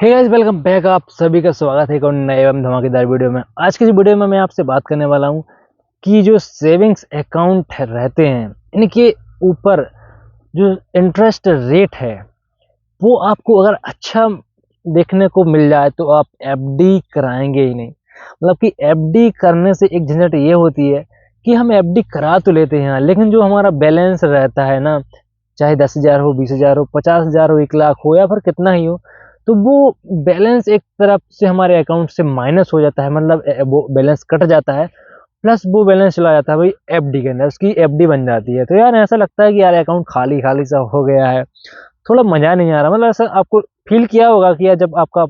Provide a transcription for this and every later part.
Hey guys, welcome back. आप सभी का स्वागत है एक और नए एवं धमाकेदार वीडियो में। आज की इस वीडियो में मैं आपसे बात करने वाला हूं कि जो सेविंग्स अकाउंट रहते हैं इनके ऊपर जो इंटरेस्ट रेट है वो आपको अगर अच्छा देखने को मिल जाए तो आप एफडी कराएंगे ही नहीं। मतलब कि एफडी करने से एक झंझट ये होती है कि हम एफडी करा तो लेते हैं, लेकिन जो हमारा बैलेंस रहता है ना, चाहे 10,000 हो, 20,000 हो, 50,000 हो, 1 लाख हो या फिर कितना ही हो, तो वो बैलेंस एक तरफ से हमारे अकाउंट से माइनस हो जाता है। मतलब वो बैलेंस कट जाता है, प्लस वो बैलेंस चला जाता है भाई एफडी के अंदर, उसकी एफडी बन जाती है। तो यार ऐसा लगता है कि यार अकाउंट खाली खाली सा हो गया है, थोड़ा मजा नहीं आ रहा। मतलब ऐसा आपको फील किया होगा कि यार जब आपका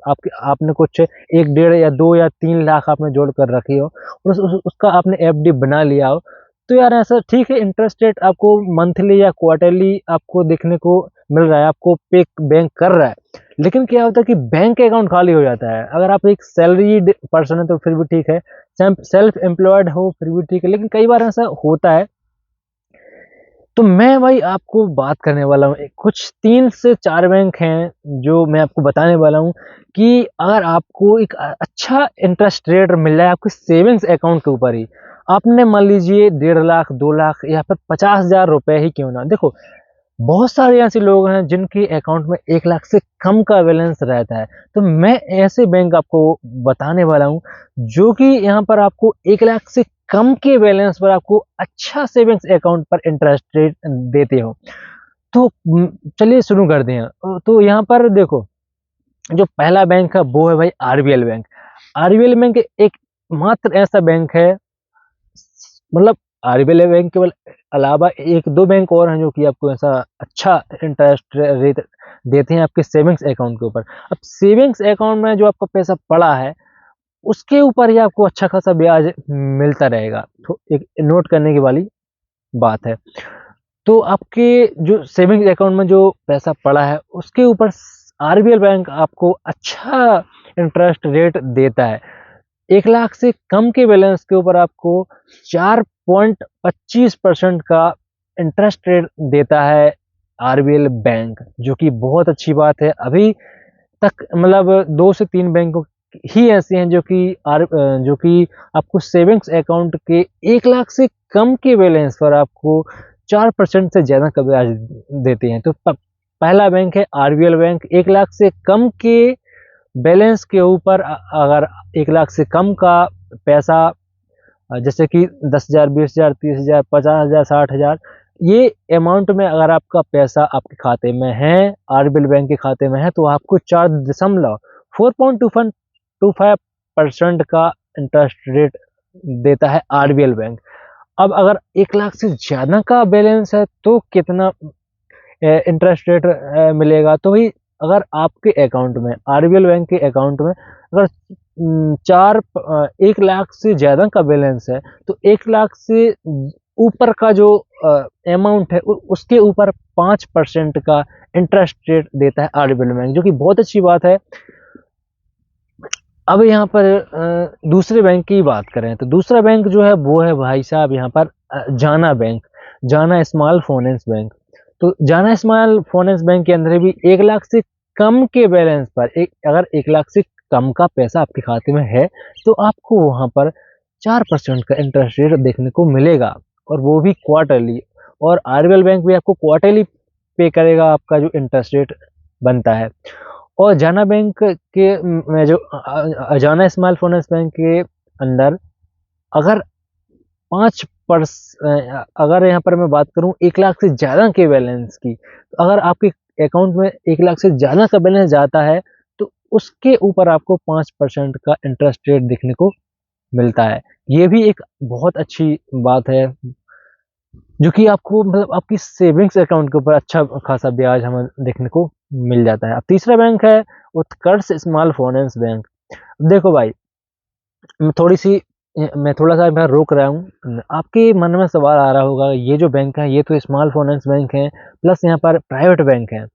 आपके आपने कुछ 1 डेढ़ या 2 या 3 लाख आपने जोड़ कर रखी हो और उसका आपने एफडी बना लिया हो, तो यार ऐसा ठीक है, इंटरेस्ट रेट आपको मंथली या क्वार्टरली आपको देखने को मिल रहा है, आपको पे बैंक कर रहा है। लेकिन क्या होता है कि बैंक अकाउंट खाली हो जाता है। अगर आप एक सैलरीड पर्सन है तो फिर भी ठीक है, सेल्फ एम्प्लॉयड हो फिर भी ठीक है, लेकिन कई बार ऐसा होता है। तो मैं भाई आपको बात करने वाला हूँ, कुछ 3 से 4 बैंक हैं जो मैं आपको बताने वाला हूँ कि अगर आपको एक अच्छा इंटरेस्ट रेट मिल जाए आपके सेविंग्स अकाउंट के ऊपर ही, आपने मान लीजिए 1.5 लाख 2 लाख या फिर 50,000 रुपए ही क्यों ना, देखो बहुत सारे ऐसे लोग हैं जिनके अकाउंट में 1 लाख से कम का बैलेंस रहता है। तो मैं ऐसे बैंक आपको बताने वाला हूँ जो कि यहाँ पर आपको 1 लाख से कम के बैलेंस पर आपको अच्छा सेविंग्स अकाउंट पर इंटरेस्ट रेट देते हो। तो चलिए शुरू करते हैं। तो यहाँ पर देखो, जो पहला बैंक है वो है भाई आरबीएल बैंक। आरबीएल बैंक एक मात्र ऐसा बैंक है, मतलब आरबीएल बैंक के अलावा एक दो बैंक और हैं जो कि आपको ऐसा अच्छा इंटरेस्ट रेट देते हैं आपके सेविंग्स अकाउंट के ऊपर। अब सेविंग्स अकाउंट में जो आपका पैसा पड़ा है उसके ऊपर ही आपको अच्छा खासा ब्याज मिलता रहेगा। तो एक नोट करने की वाली बात है। तो आपके जो सेविंग्स अकाउंट में जो पैसा पड़ा है उसके ऊपर आरबीएल बैंक आपको अच्छा इंटरेस्ट रेट देता है। 1 लाख से कम के बैलेंस के ऊपर आपको 4.25% का इंटरेस्ट रेट देता है आरबीएल बैंक, जो कि बहुत अच्छी बात है। अभी तक मतलब 2 से 3 बैंकों ही ऐसे हैं जो कि आपको सेविंग्स अकाउंट के 1 लाख से कम के बैलेंस पर आपको 4% से ज़्यादा का ब्याज देते हैं। तो पहला बैंक है आरबीएल बैंक। 1 लाख से कम के बैलेंस के ऊपर अगर 1 लाख से कम का पैसा, जैसे कि 10,000 20,000 30,000 50,000 60,000, ये अमाउंट में अगर आपका पैसा आपके खाते में है, आरबीएल बैंक के खाते में है, तो आपको 4.25% का इंटरेस्ट रेट देता है आरबीएल बैंक। अब अगर 1 लाख से ज़्यादा का बैलेंस है तो कितना इंटरेस्ट रेट मिलेगा? तो ही अगर आपके अकाउंट में, आरबीएल बैंक के अकाउंट में अगर 1 लाख से ज़्यादा का बैलेंस है तो 1 लाख से ऊपर का जो अमाउंट है उसके ऊपर 5% का इंटरेस्ट रेट देता है आरबीएल बैंक, जो कि बहुत अच्छी बात है। अब यहाँ पर दूसरे बैंक की बात करें तो दूसरा बैंक जो है वो है भाई साहब यहाँ पर जाना बैंक, जाना स्मॉल फाइनेंस बैंक। तो जाना स्मॉल फाइनेंस बैंक के अंदर भी 1 लाख से कम के बैलेंस पर, अगर 1 लाख से कम का पैसा आपके खाते में है तो आपको वहाँ पर 4% का इंटरेस्ट रेट देखने को मिलेगा, और वो भी क्वार्टरली। और आरबीएल बैंक भी आपको क्वार्टरली पे करेगा आपका जो इंटरेस्ट रेट बनता है। और जाना बैंक के में जो जाना स्मॉल फाइनेंस बैंक के अंदर अगर अगर यहाँ पर मैं बात करूँ 1 लाख से ज़्यादा के बैलेंस की, तो अगर आपके अकाउंट में 1 लाख से ज़्यादा का बैलेंस जाता है तो उसके ऊपर आपको 5% का इंटरेस्ट रेट देखने को मिलता है। ये भी एक बहुत अच्छी बात है, जो कि आपको मतलब आपकी सेविंग्स अकाउंट के ऊपर अच्छा खासा ब्याज हमें देखने को मिल जाता है। अब तीसरा बैंक है उत्कर्ष स्मॉल फाइनेंस बैंक। देखो भाई, मैं थोड़ा सा मैं रोक रहा हूँ। आपके मन में सवाल आ रहा होगा, ये जो बैंक है ये तो स्मॉल फाइनेंस बैंक है, प्लस यहाँ पर प्राइवेट बैंक है।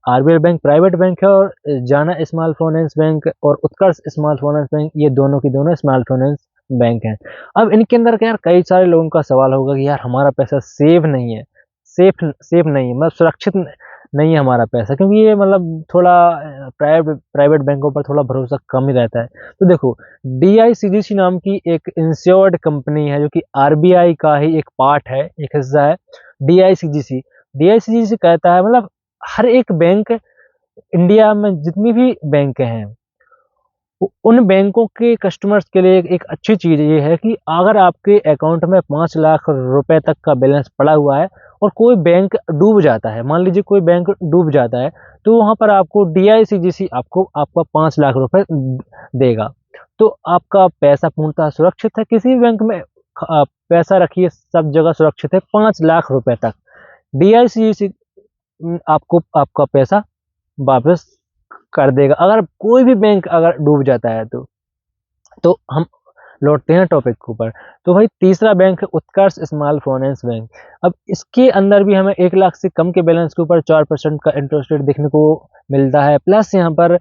आरबीएल बैंक प्राइवेट बैंक है और जाना स्मॉल फाइनेंस बैंक और उत्कर्ष स्मॉल फाइनेंस बैंक, ये दोनों की दोनों स्मॉल फाइनेंस बैंक हैं। अब इनके अंदर क्या यार, कई सारे लोगों का सवाल होगा कि यार हमारा पैसा सेफ नहीं है, सेफ सेफ नहीं है, मतलब सुरक्षित नहीं है हमारा पैसा, क्योंकि ये मतलब थोड़ा प्राइवेट बैंकों पर थोड़ा भरोसा कम ही रहता है। तो देखो, DICGC नाम की एक इंश्योर्ड कंपनी है जो कि RBI का ही एक पार्ट है, एक हिस्सा है। DICGC DICGC कहता है मतलब हर एक बैंक, इंडिया में जितनी भी बैंक हैं, उन बैंकों के कस्टमर्स के लिए एक अच्छी चीज़ ये है कि अगर आपके अकाउंट में 5 लाख रुपए तक का बैलेंस पड़ा हुआ है और कोई बैंक डूब जाता है, मान लीजिए कोई बैंक डूब जाता है, तो वहाँ पर आपको DICGC आपको आपका 5 लाख रुपए देगा। तो आपका पैसा पूर्णतः सुरक्षित है, किसी भी बैंक में पैसा रखिए, सब जगह सुरक्षित है 5 लाख रुपए तक। DICGC आपको आपका पैसा वापस कर देगा अगर कोई भी बैंक अगर डूब जाता है तो हम लौटते हैं टॉपिक के ऊपर। तो भाई तीसरा बैंक है उत्कर्ष स्मॉल फाइनेंस बैंक। अब इसके अंदर भी हमें 1 लाख से कम के बैलेंस के ऊपर 4% का इंटरेस्ट रेट देखने को मिलता है। प्लस यहाँ पर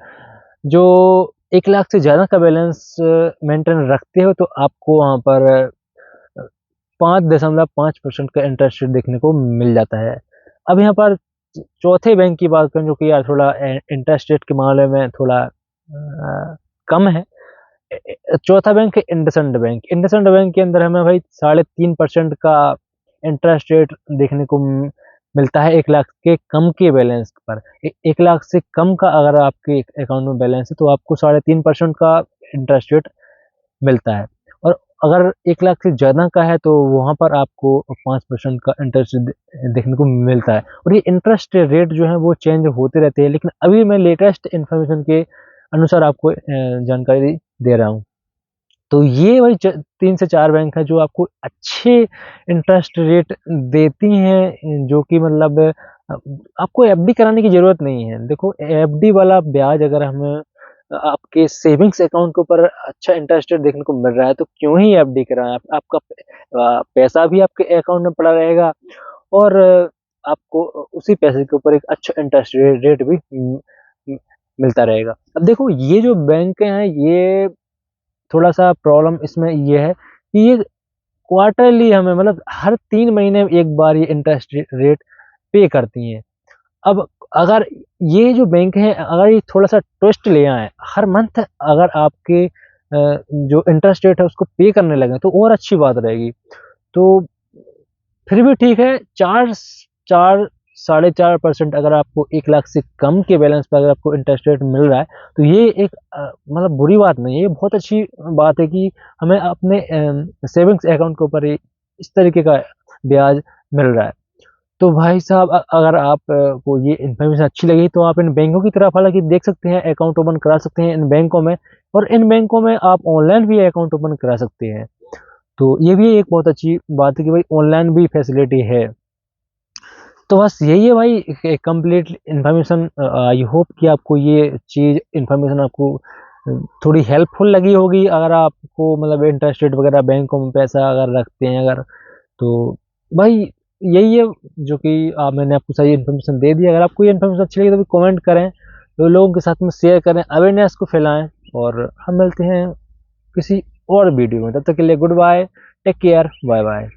जो 1 लाख से ज़्यादा का बैलेंस मेंटेन रखते हो तो आपको वहाँ पर 5.5% का इंटरेस्ट रेट देखने को मिल जाता है। अब यहाँ पर चौथे बैंक की बात करें जो कि यार थोड़ा इंटरेस्ट रेट के मामले में थोड़ा कम है। चौथा बैंक है इंडसइंड बैंक। इंडसइंड बैंक के अंदर हमें भाई 3.5% का इंटरेस्ट रेट देखने को मिलता है 1 लाख के कम के बैलेंस पर। 1 लाख से कम का अगर आपके अकाउंट में बैलेंस है तो आपको 3.5% का इंटरेस्ट रेट मिलता है, और अगर 1 लाख से ज़्यादा का है तो वहाँ पर आपको 5% का इंटरेस्ट देखने को मिलता है। और ये इंटरेस्ट रेट जो है वो चेंज होते रहते हैं, लेकिन अभी मैं लेटेस्ट इन्फॉर्मेशन के अनुसार आपको जानकारी दे रहा हूँ। तो ये वही 3 से 4 बैंक है जो आपको अच्छे इंटरेस्ट रेट देती हैं, जो कि मतलब आपको FD कराने की ज़रूरत नहीं है। देखो, FD वाला ब्याज अगर हमें आपके सेविंग्स अकाउंट के ऊपर अच्छा इंटरेस्ट रेट देखने को मिल रहा है तो क्यों ही FD कराएं। आपका पैसा भी आपके अकाउंट में पड़ा रहेगा और आपको उसी पैसे के ऊपर एक अच्छा इंटरेस्ट रेट भी मिलता रहेगा। अब देखो, ये जो बैंक हैं ये थोड़ा-सा प्रॉब्लम इसमें ये है कि ये क्वार्टरली हमें मतलब हर 3 महीने में एक बार ये इंटरेस्ट रेट पे करती हैं। अब अगर ये जो बैंक हैं अगर ये थोड़ा-सा ट्विस्ट ले आएँ, हर मंथ अगर आपके जो इंटरेस्ट रेट है उसको पे करने लगें तो और अच्छी बात रहेगी। तो फिर भी ठीक है, 4 साढ़े 4% अगर आपको 1 लाख से कम के बैलेंस पे अगर आपको इंटरेस्ट रेट मिल रहा है, तो ये एक मतलब बुरी बात नहीं है, ये बहुत अच्छी बात है कि हमें अपने सेविंग्स अकाउंट के ऊपर इस तरीके का ब्याज मिल रहा है। तो भाई साहब, अगर आप को ये इन्फॉर्मेशन अच्छी लगी तो आप इन बैंकों की तरफ हालाँकि देख सकते हैं, अकाउंट ओपन करा सकते हैं इन बैंकों में, और इन बैंकों में आप ऑनलाइन भी अकाउंट ओपन करा सकते हैं। तो ये भी एक बहुत अच्छी बात है कि भाई ऑनलाइन भी फैसिलिटी है। तो बस यही है भाई कंप्लीट इन्फॉर्मेशन। आई होप कि आपको ये चीज़ इन्फॉर्मेशन आपको थोड़ी हेल्पफुल लगी होगी, अगर आपको मतलब इंटरेस्ट रेट वगैरह बैंकों में पैसा अगर रखते हैं अगर, तो भाई यही है जो कि मैंने आपको सही इन्फॉर्मेशन दे दी। अगर आपको ये इन्फॉर्मेशन अच्छी लगी तो कमेंट करें, तो लोगों के साथ में शेयर करें, अवेयरनेस को फैलाएं, और हम मिलते हैं किसी और वीडियो में। तब तक के लिए goodbye, take care, bye bye.